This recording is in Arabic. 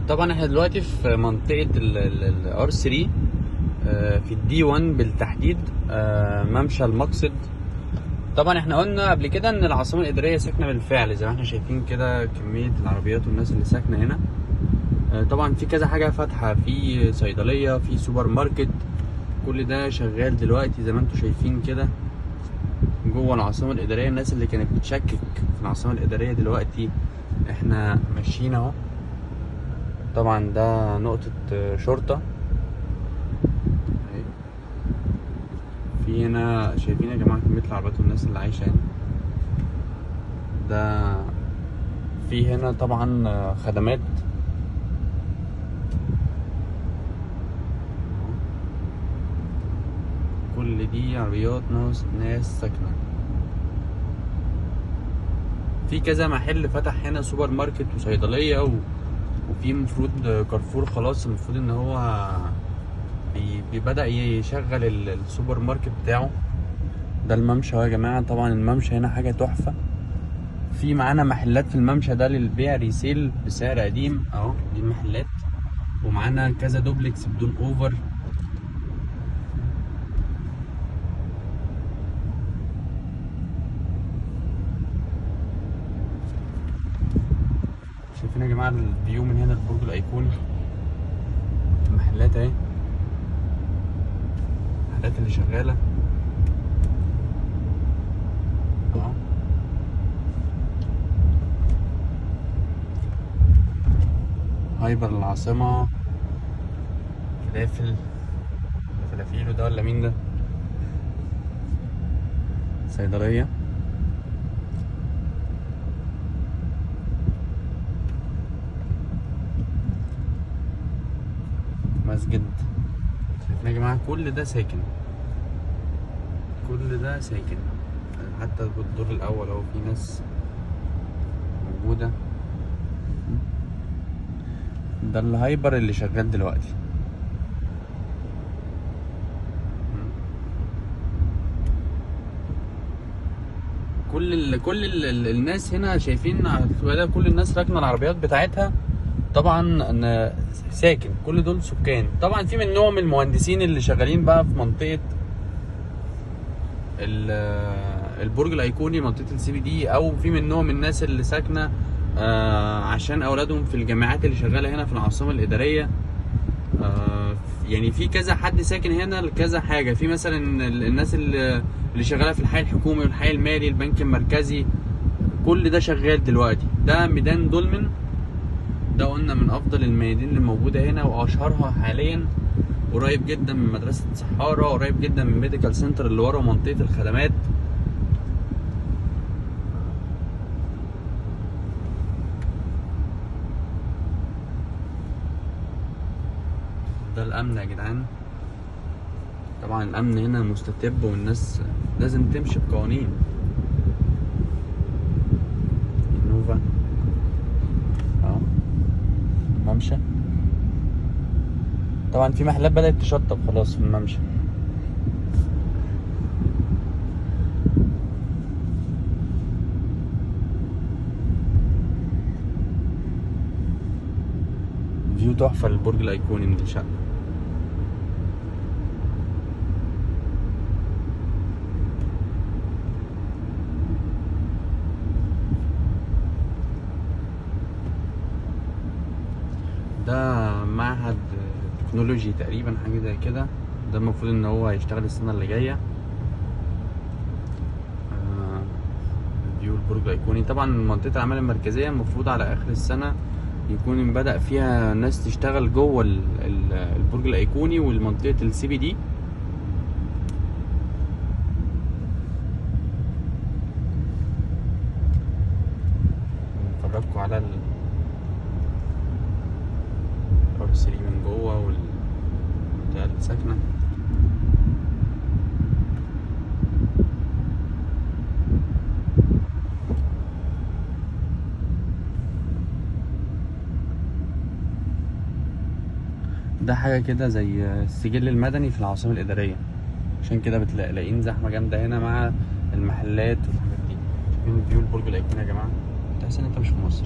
طبعا احنا دلوقتي في منطقة الار 3، في الدي 1 بالتحديد، ممشى المقصد. طبعا احنا قلنا قبل كده ان العاصمة الإدارية ساكنة بالفعل، زي ما احنا شايفين كده كمية العربيات والناس اللي ساكنة هنا. طبعا في كذا حاجة فاتحة، في صيدلية، في سوبر ماركت، كل ده شغال دلوقتي زي ما انتم شايفين كده جوه العاصمة الإدارية. الناس اللي كانت بتشكك في العاصمة الإدارية دلوقتي احنا ماشيين اهو. طبعا ده نقطة شرطة. في هنا شايفين يا جماعة كمية العربيات والناس اللي عايشة هنا. ده في هنا طبعا خدمات. كل دي عربيات ناس ساكنة. في كذا محل فتح هنا، سوبر ماركت وصيدلية وفي مفروض كارفور خلاص، المفروض ان هو بدأ يشغل السوبر ماركت بتاعه. ده الممشى يا جماعة. طبعا الممشى هنا حاجة تحفة. في معانا محلات في الممشى ده للبيع ريسيل بسعر قديم اهو، دي المحلات. ومعانا كذا دوبلكس بدون اوفر. شايفين يا جماعة الفيو من هنا، البرج الايقوني، المحلات اهي، المحلات اللي شغالة اهو. هايبر العاصمة، فلافل، فلافيلو ده ولا مين ده؟ صيدلية، مسجد. شايفين يا جماعة كل ده ساكن، كل ده ساكن. حتى الدور الأول أهو في ناس موجودة. ده الهايبر اللي شغال دلوقتي. الناس هنا شايفين كل الناس راكنه العربيات بتاعتها. طبعا ان ساكن، كل دول سكان. طبعا في منهم المهندسين اللي شغالين بقى في منطقه البرج الايقوني، منطقه السي بي دي، او في منهم الناس اللي ساكنه عشان اولادهم في الجامعات اللي شغاله هنا في العاصمه الاداريه. يعني في كذا حد ساكن هنا لكذا حاجه. في مثلا الناس اللي شغاله في الحي الحكومي والحي المالي، البنك المركزي، كل ده شغال دلوقتي. ده ميدان دولمن، ده قلنا من افضل الميادين اللي موجوده هنا واشهرها حاليا. قريب جدا من مدرسه صحاره، قريب جدا من ميديكال سنتر اللي ورا منطقه الخدمات. ده الامن يا جدعان. طبعا الامن هنا مستتب والناس لازم تمشي بقوانين. انوفا اهو ممشى. طبعا في محلات بدأت تشطب خلاص في الممشى. فيو تحفة للبرج الأيقوني من الشقة. ده معهد تكنولوجي تقريبا، حاجة زي كده. ده المفروض ان هو هيشتغل السنة اللي جاية. فيو البرج الأيقوني. طبعا منطقة الأعمال المركزية المفروض على آخر السنة يكون بدأ فيها ناس تشتغل جوه البرج الأيقوني والمنطقة السي بي دي. نفرجكم على الار 3 من جوه والمنطقة اللي ساكنة. ده حاجة كده زي السجل المدني في العاصمة الإدارية، عشان كده بتلاقين زحمة جامدة هنا مع المحلات والحاجات دي. شايفين فيو البرج الأيقوني يا جماعة؟ تحس إن أنت مش في مصر.